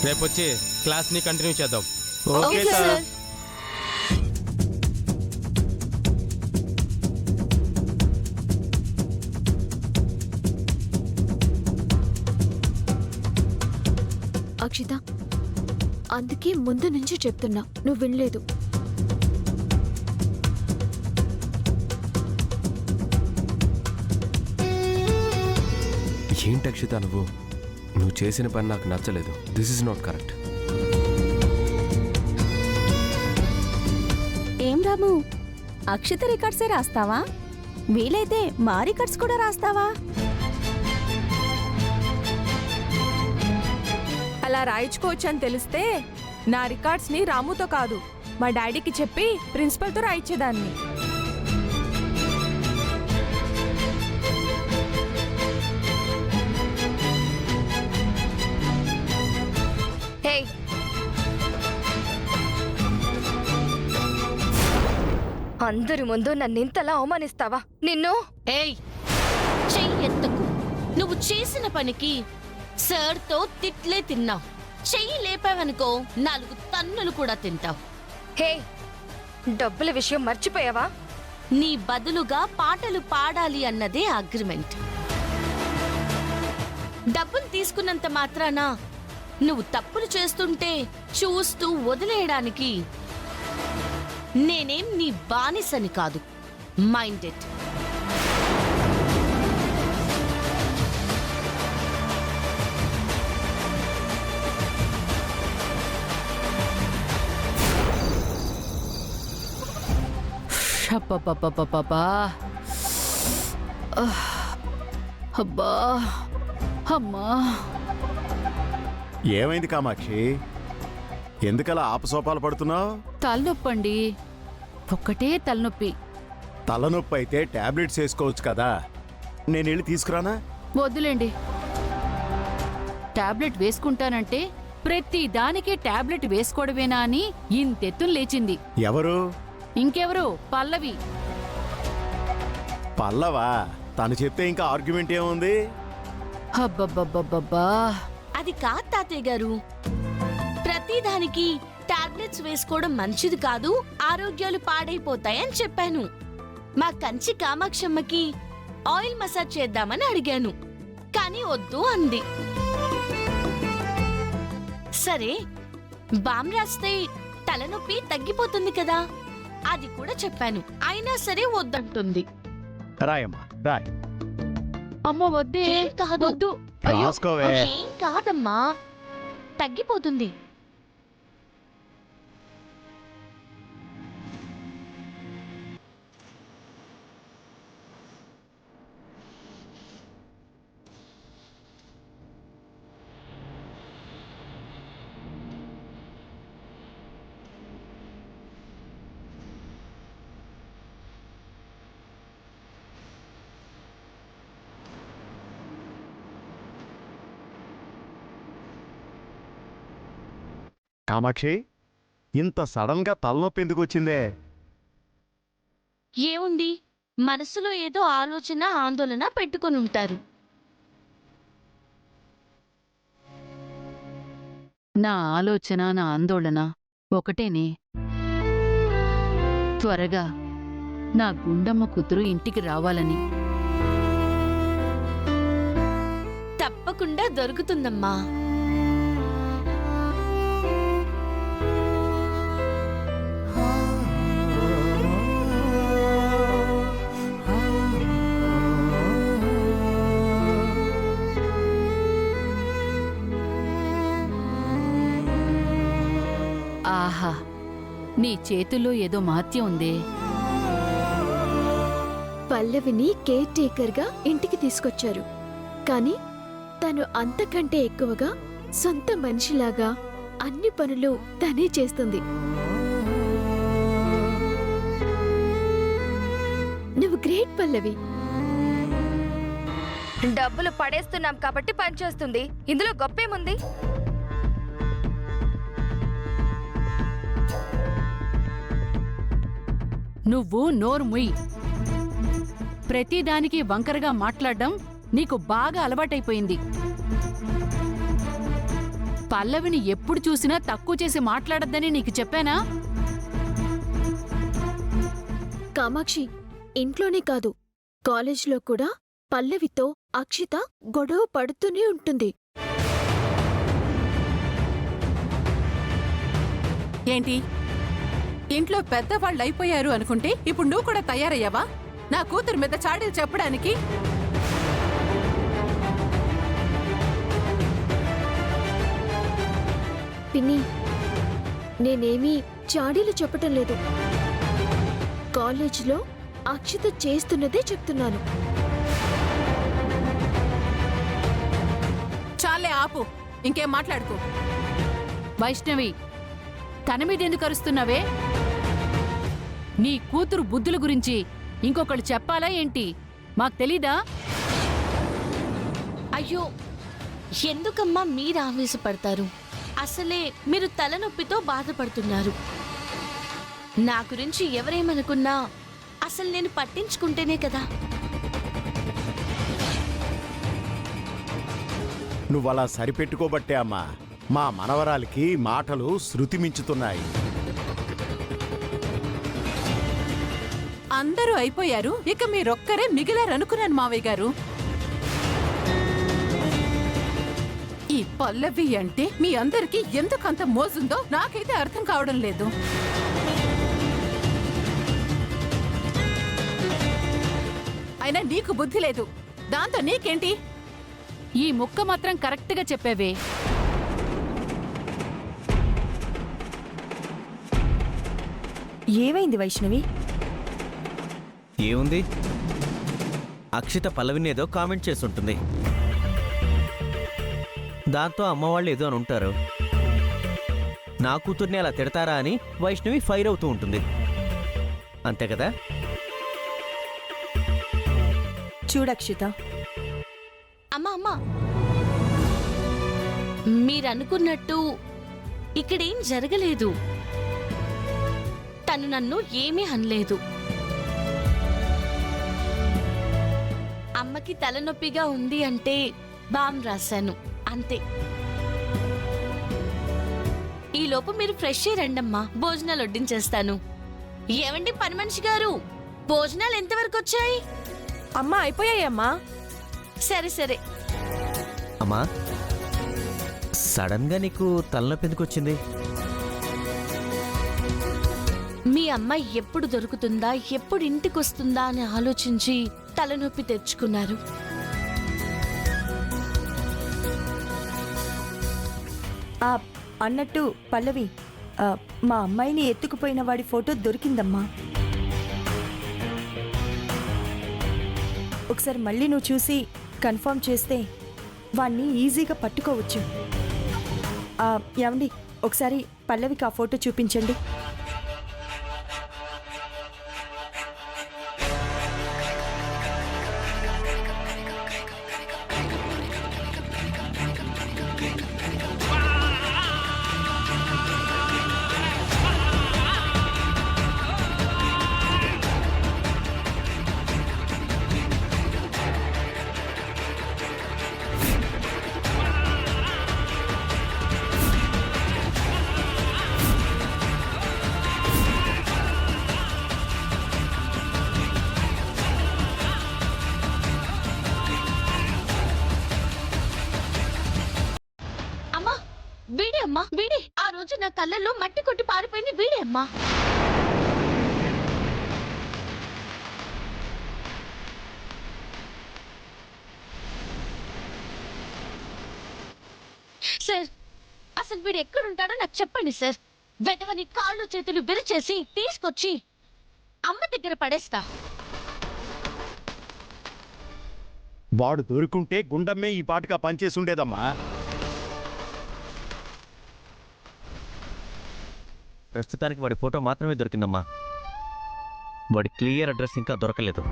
రేపొచ్చి క్లాస్ని కంటిన్యూ చేద్దాం. Okay sir. Akshita, అందుకే ముందు నుంచి చెప్తున్నా, నువ్వు వినలేదు. ఏంటి అక్షిత, నువ్వు చేసిన పని నాకు నచ్చలేదు. This is not correct. ఏం రాము, అక్షిత రికార్డ్సే రాస్తావా? వీలైతే మా రికార్డ్స్ కూడా రాస్తావా? అలా రాయించుకోవచ్చు అని తెలిస్తే నా రికార్డ్స్ని రాముతో కాదు మా డాడీకి చెప్పి ప్రిన్సిపల్తో రాయించేదాన్ని. అందరి ముందు నన్నింతలా అవమానిస్తావా? నిన్ను ఏయ్, చెయ్యి ఎత్తకు. నువ్వు చేసిన పనికి సార్తో తిట్లే తిన్నావు. చెయ్యి లేపావనుకో 4 తన్నులు కూడా తింటావు. హే, డబ్బుల విషయం మర్చిపోయావా? నీ బదులుగా పాటలు పాడాలి అన్నదే అగ్రిమెంట్. డబ్బులు తీసుకున్నంత మాత్రాన నువ్వు తప్పులు చేస్తుంటే చూస్తూ వదిలేయడానికి నేనేం నీ బానిసని కాదు. Mind it. అబ్బా, అమ్మా. ఏమైంది కామాక్షి? ఎందుకలా ఆపసోపాలు పడుతున్నావు? తలనొప్పండి, ఒక్కటే తలనొప్పి. తలనొప్పి అయితే టాబ్లెట్స్ వేసుకోవచ్చు కదా. నేను వెళ్ళి తీసుకురానా? వద్దులేండి. టాబ్లెట్ వేసుకుంటానంటే ప్రతి దానికి టాబ్లెట్ వేసుకోవడమేనా అని ఇంతెత్తున లేచింది. ఎవరు? ఇంకెవరు, పల్లవి. పల్లవా? తను చెప్తే ఇంకా ఆర్గ్యుమెంట్ ఏముంది? అబ్బబ్బబ్బబ్బబ్బా. అది కాదు తాతయ్య గారు. ప్రతిదానికి టాబ్లెట్స్ వేసుకోవడం మంచిది కాదు, ఆరోగ్యాలు పాడైపోతాయని చెప్పాను. మా కంచి కామాక్షమ్మకి ఆయిల్ మసాజ్ చేద్దామని అడిగాను, కానీ వద్దు అంది. సరే, బామ్ రాస్తే తలనొప్పి తగ్గిపోతుంది కదా, అది కూడా చెప్పాను. అయినా సరే వద్దంటుంది. రాయమ్మా, రాయ్. అమ్మ వద్దే. కాదు, వద్దు. రాసుకోవే. ఏం కాదమ్మా, తగ్గిపోతుంది. కామాక్షి, ఇంత సడన్ గా తలనొప్పి ఎందుకు వచ్చిందే? ఏముంది, మనసులో ఏదో ఆలోచన ఆందోళన పెట్టుకొని ఉంటారు. నా ఆలోచన, నా ఆందోళన ఒకటేనే. త్వరగా నా గుండమ్మ కూతురు ఇంటికి రావాలని. తప్పకుండా దొరుకుతుందమ్మా. ఆహా, నీ చేతుల్లో ఏదో మహత్యం ఉందే. పల్లవిని కేర్ టేకర్గా ఇంటికి తీసుకొచ్చారు, కానీ తను అంతకంటే ఎక్కువగా సొంత మనిషిలాగా అన్ని పనులు తనే చేస్తుంది. నువ్వు గ్రేట్ పల్లవి. డబ్బులు పడేస్తున్నాం కాబట్టి పనిచేస్తుంది, ఇందులో గొప్పేముంది? నువ్వు నోరు ముయ్. ప్రతిదానికి వంకరగా మాట్లాడడం నీకు బాగా అలవాటైపోయింది. పల్లవిని ఎప్పుడు చూసినా తక్కువ చేసి మాట్లాడొద్దని నీకు చెప్పానా? కామాక్షి, ఇంట్లోనే కాదు కాలేజ్లో కూడా పల్లవితో అక్షిత గొడవ పడుతూనే ఉంటుంది. ఏంటి ఇంట్లో పెద్దవాళ్ళు అయిపోయారు అనుకుంటే ఇప్పుడు నువ్వు కూడా తయారయ్యావా నా కూతురు మీద చాడీలు చెప్పడానికి? పిన్ని, నేనేమీ చాడీలు చెప్పటం లేదు. కాలేజ్లో అక్షిత చేస్తున్నదే చెప్తున్నాను. చాలే ఆపు, ఇంకేం మాట్లాడుకో. వైష్ణవి, తన మీదెందుకు అరుస్తున్నావే? నీ కూతురు బుద్ధుల గురించి ఇంకొకళ్ళు చెప్పాలా ఏంటి? మాకు తెలీదా? అయ్యో, ఎందుకమ్మా మీరు ఆవేశపడతారు? అసలే మీరు తలనొప్పితో బాధపడుతున్నారు. నా గురించి ఎవరేమనుకున్నా అసలు నేను పట్టించుకుంటేనే కదా. నువ్వలా సరిపెట్టుకోబట్టే అమ్మా మా మనవరాలికి మాటలు శృతి మించుతున్నాయి. అందరూ అయిపోయారు, ఇక మీరొక్కరే మిగిలారనుకున్నాను మావయ్య గారు. ఈ పల్లవి అంటే మీ అందరికీ ఎందుకంత మోజుందో నాకైతే అర్థం కావడం లేదు. అయినా నీకు బుద్ధి లేదు, దాంతో నీకేంటి? ఈ ముక్క మాత్రం కరెక్ట్గా చెప్పావే. ఏమైంది వైష్ణవి? ఏముంది, అక్షిత పల్లవిని ఏదో కామెంట్ చేస్తుంటుంది. దాంతో అమ్మవాళ్ళు ఏదో అని ఉంటారు. నా కూతుర్ని అలా తిడతారా అని వైష్ణవి ఫైర్ అవుతూ ఉంటుంది. అంతే కదా? చూడక్షిత, అమ్మా అమ్మా, మీరనుకున్నట్టు ఇక్కడేం జరగలేదు. తను నన్ను ఏమీ అనలేదు. అమ్మకి తలనొప్పిగా ఉంది అంటే బామ్ రాశాను, అంతే. ఈలోపు మీరు ఫ్రెష్ అయ్యి రండమ్మా, భోజనాలు వడ్డించేస్తాను. ఏమండి పని మనిషి గారు, భోజనాలు ఎంతవరకు వచ్చాయి? అమ్మా అయిపోయాయమ్మా. సరే సరే. అమ్మా, సడన్ గా నీకు తలనొప్పి ఎందుకు వచ్చింది? మీ అమ్మాయి ఎప్పుడు దొరుకుతుందా, ఎప్పుడు ఇంటికొస్తుందా అని ఆలోచించి తలనొప్పి తెచ్చుకున్నారు. అన్నట్టు పల్లవి, మా అమ్మాయిని ఎత్తుకుపోయిన వాడి ఫోటో దొరికిందమ్మా. ఒకసారి మళ్ళీ నువ్వు చూసి కన్ఫర్మ్ చేస్తే వాణ్ణి ఈజీగా పట్టుకోవచ్చు. ఏమండి, ఒకసారి పల్లవికి ఆ ఫోటో చూపించండి. వీడే అమ్మా, వీడే. ఆ రోజు నా కళ్ళల్లో మట్టి కొట్టి పారిపోయింది వీడే అమ్మా. సార్, అసలు వీడు ఎక్కడుంటాడో నాకు చెప్పండి సార్. వెంటనే కాళ్ళు చేతులు విరిచేసి తీసుకొచ్చి అమ్మ దగ్గర పడేస్తా. వాడు దొరుకుంటే గుండమ్మే ఈ పాటగా పనిచేసి ఉండేదమ్మా. ప్రస్తుతానికి వాడి ఫోటో మాత్రమే దొరికిందమ్మా. వాడి క్లియర్ అడ్రస్ ఇంకా దొరకలేదు.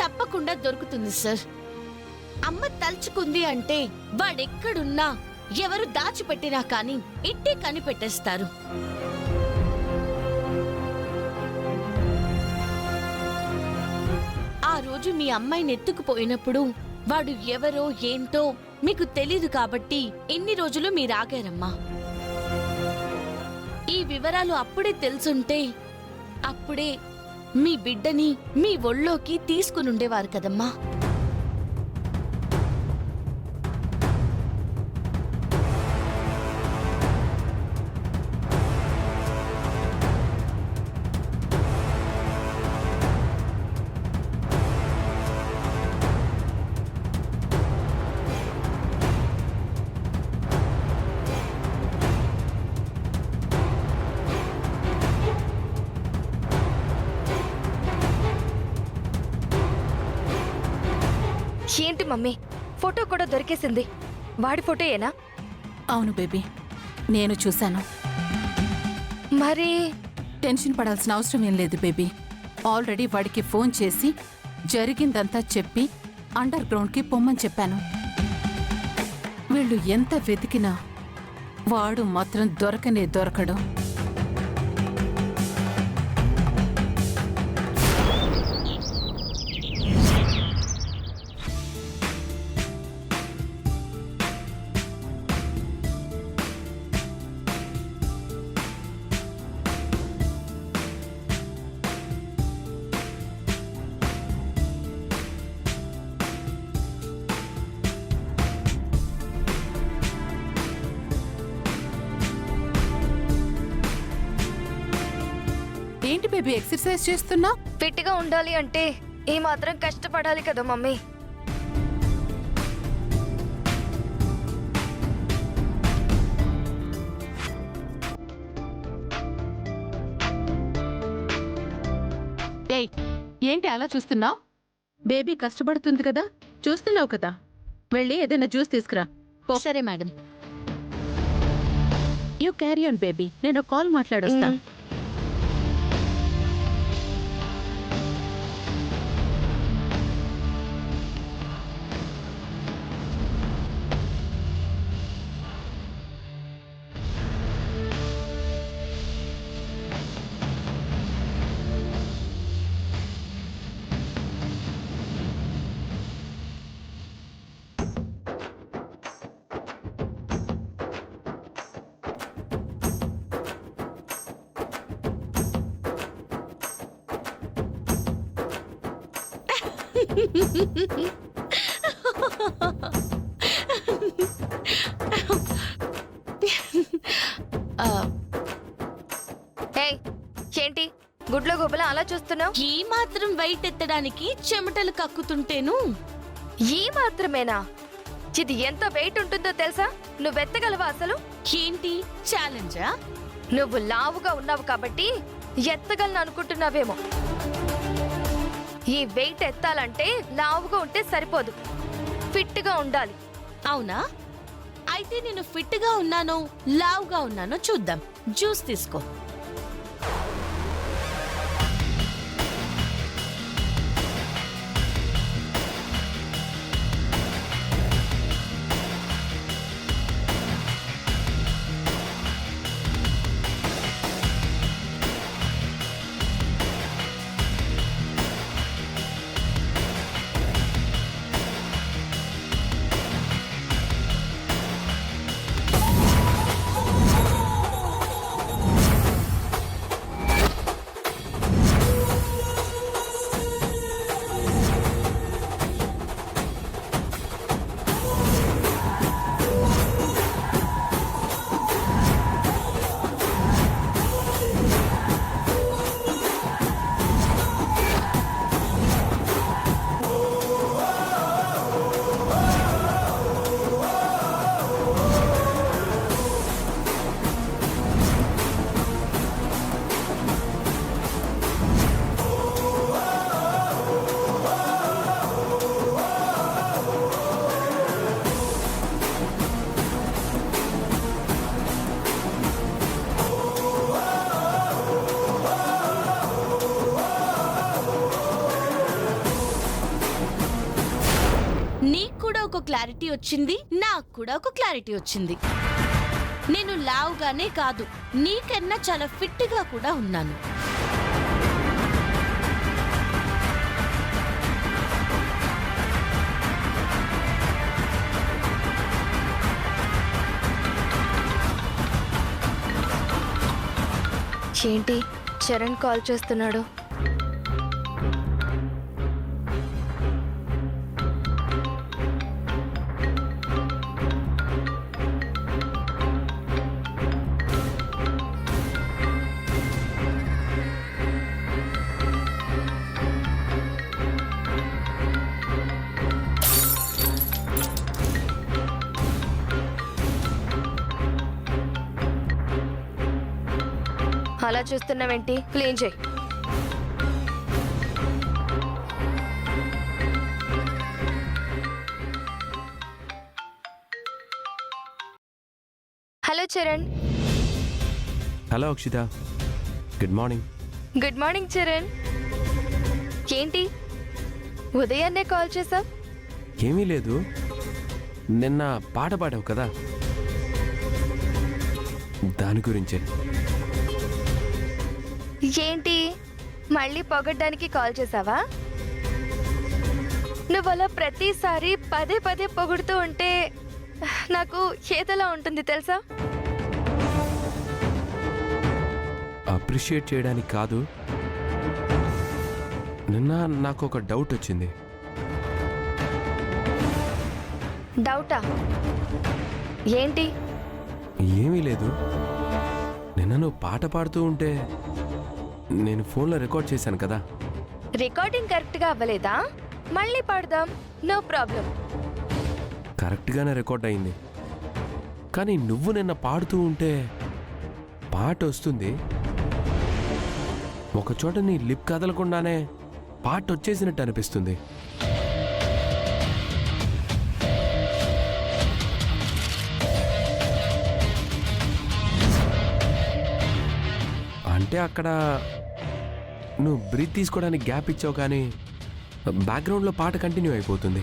తప్పకుండా దొరుకుతుంది సార్. అమ్మ తలుచుకుంది అంటే వాడెక్కడున్నా ఎవరు దాచిపెట్టినా కానీ ఇట్టే కనిపెట్టేస్తారు. ఆ రోజు మీ అమ్మాయిని ఎత్తుకుపోయినప్పుడు వాడు ఎవరో ఏంటో మీకు తెలీదు కాబట్టి ఎన్ని రోజులు మీరు ఆగారమ్మా. ఈ వివరాలు అప్పుడే తెలుసుంటే అప్పుడే మీ బిడ్డని మీ ఒళ్ళోకి తీసుకునుండేవారు కదమ్మా. ఏంటి మమ్మీ, ఫోటో కూడా దొరికేసింది. వాడి ఫోటోయేనా? అవును బేబీ, నేను చూశాను. మరి టెన్షన్ పడాల్సిన అవసరం ఏం లేదు బేబీ. ఆల్రెడీ వాడికి ఫోన్ చేసి జరిగిందంతా చెప్పి అండర్ గ్రౌండ్కి పొమ్మని చెప్పాను. వీళ్ళు ఎంత వెతికినా వాడు మాత్రం దొరకడు. ఏంటి బేబీ ఎక్సర్సైజ్ చేస్తున్నా? ఫిట్ గా ఉండాలి అంటే ఈ మాత్రం కష్టపడాలి కదా మమ్మీ. ఏయ్, ఏంటి అలా చూస్తున్నావు? బేబీ కష్టపడుతుంది కదా, చూస్తున్నావు కదా. వెళ్ళి ఏదైనా జ్యూస్ తీసుకురా. సరే madam. You carry on baby, నేను కాల్ మాట్లాడొస్తా. ఏంటి గుడ్లో గుబల అలా చూస్తున్నావు? ఈ మాత్రం వెయిట్ ఎత్తడానికి చెమటలు కక్కుతుంటేను. ఈ మాత్రమేనా? ఇది ఎంత వెయిట్ ఉంటుందో తెలుసా? నువ్వెత్తగలవా అసలు? ఏంటి ఛాలెంజా? నువ్వు లావుగా ఉన్నావు కాబట్టి ఎత్తగలను అనుకుంటున్నావేమో. ఈ వెయిట్ ఎత్తాలంటే లావుగా ఉంటే సరిపోదు, ఫిట్ గా ఉండాలి. అవునా? అయితే నేను ఫిట్ గా ఉన్నానో లావుగా ఉన్నానో చూద్దాం. జ్యూస్ తీసుకో. ఒక క్లారిటీ వచ్చింది, నాకు కూడా ఒక క్లారిటీ వచ్చింది. నేను లావుగానే కాదు, నీకన్నా చాలా ఫిట్ గా కూడా ఉన్నాను. ఏంటి చరణ్ కాల్ చేస్తున్నాడు? అలా చూస్తున్నావేంటి? క్లీన్ చేయి. Hello Charan. Hello Akshita, good morning. Good morning Charan. ఏంటి ఉదయాన్నే కాల్ చేసావ్? ఏమీ లేదు, నిన్న పాట పాడావు కదా, దాని గురించే. ఏంటి మళ్ళీ పొగడ్డానికి కాల్ చేసావా? నువ్వు అలా ప్రతిసారి పదే పదే పొగుడుతూ ఉంటే నాకు ఏదోలా ఉంటుంది తెలుసా? అప్రిషియేట్ చేయడానికి కాదు, నిన్న నాకు ఒక డౌట్ వచ్చింది. డౌటా? ఏంటి? ఏమీ లేదు, నిన్న నువ్వు పాట పాడుతూ ఉంటే నేను ఫోన్లో రికార్డ్ చేశాను కదా. రికార్డింగ్ కరెక్ట్గా అవ్వలేదా? మళ్ళీ పాడదాం, నో ప్రాబ్లం. కరెక్ట్గానే రికార్డ్ అయింది, కానీ నువ్వు నిన్న పాడుతూ ఉంటే పాట వస్తుంది, ఒకచోట నీ లిప్ కదలకుండానే పాట వచ్చేసినట్టు అనిపిస్తుంది. అంటే అక్కడ నువ్వు బ్రీత్ తీసుకోవడానికి గ్యాప్ ఇచ్చావు, కానీ బ్యాక్గ్రౌండ్లో పాట కంటిన్యూ అయిపోతుంది.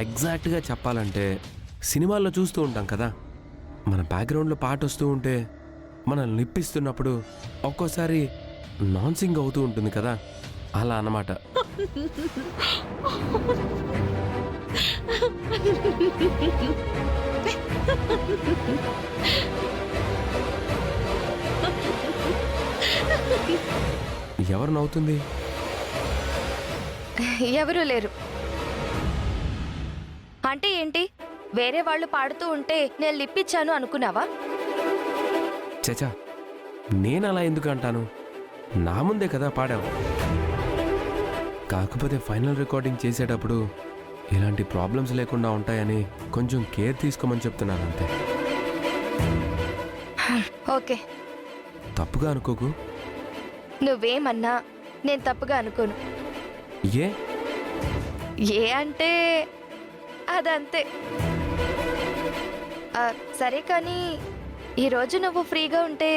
ఎగ్జాక్ట్గా చెప్పాలంటే సినిమాల్లో చూస్తూ ఉంటాం కదా, మన బ్యాక్గ్రౌండ్లో పాట వస్తూ ఉంటే మనల్ని నిప్పిస్తున్నప్పుడు ఒక్కోసారి నాన్ సింగ్ అవుతూ ఉంటుంది కదా, అలా అన్నమాట. ఎవరు నవ్వుతుంది? ఎవరూ లేరు. అంటే ఏంటి, వేరే వాళ్ళు పాడుతూ ఉంటే నేను లిప్పిచ్చాను అనుకున్నావా? చచా, నేను అలా ఎందుకు అంటాను, నా ముందే కదా పాడావు. కాకపోతే ఫైనల్ రికార్డింగ్ చేసేటప్పుడు ఇలాంటి ప్రాబ్లమ్స్ లేకుండా ఉంటాయని కొంచెం కేర్ తీసుకోమని చెప్తున్నాను అంతే. ఓకే, తప్పుగా అనుకోకు. నువ్వేమన్నా నేను తప్పుగా అనుకోను. ఏ ఏ అంటే అదంతే. సరే కానీ ఈరోజు నువ్వు ఫ్రీగా ఉంటే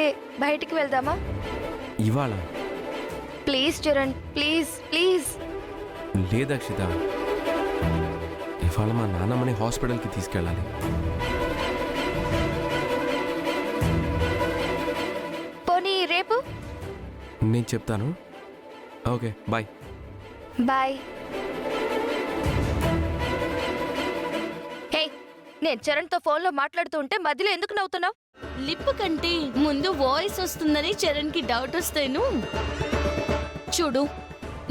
బయటికి వెళ్దామా? ఇవాళ? Please Charan, please please. లేదక్షిత, ఇవాళ మా నాన్నమ్మని హాస్పిటల్కి తీసుకెళ్ళాలి. పోనీ రేపు? నేను చెప్తాను. Okay, bye. బాయ్. హే, నేను చరణ్తో ఫోన్లో మాట్లాడుతూ ఉంటే మధ్యలో ఎందుకు నవ్వుతున్నావు? లిప్ కంటే ముందు వాయిస్ వస్తుందని చరణ్ కి డౌట్ వస్తేను. చూడు,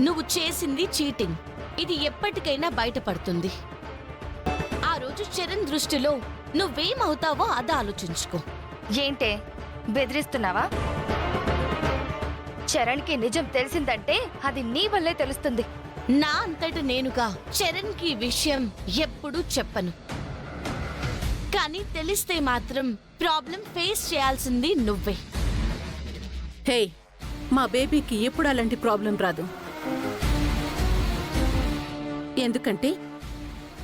నువ్వు చేసింది చీటింగ్, ఇది ఎప్పటికైనా బయటపడుతుంది. ఆ రోజు చరణ్ దృష్టిలో నువ్వేమవుతావో అది ఆలోచించుకో. ఏంటే బెదిరిస్తున్నావా? చరణ్కి నిజం తెలిసిందంటే అది నీ వల్లే తెలుస్తుంది. నా అంతట నేనుగా చరణ్ కి విషయం ఎప్పుడూ చెప్పను, కానీ తెలిస్తే మాత్రం ప్రాబ్లం ఫేస్ చేయాల్సింది నువ్వే. హే, మా బేబీకి ఎప్పుడు అలాంటి ప్రాబ్లం రాదు. ఎందుకంటే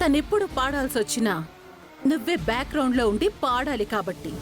తనెప్పుడు పాడాల్సి వచ్చినా నువ్వే బ్యాక్గ్రౌండ్లో ఉండి పాడాలి కాబట్టి.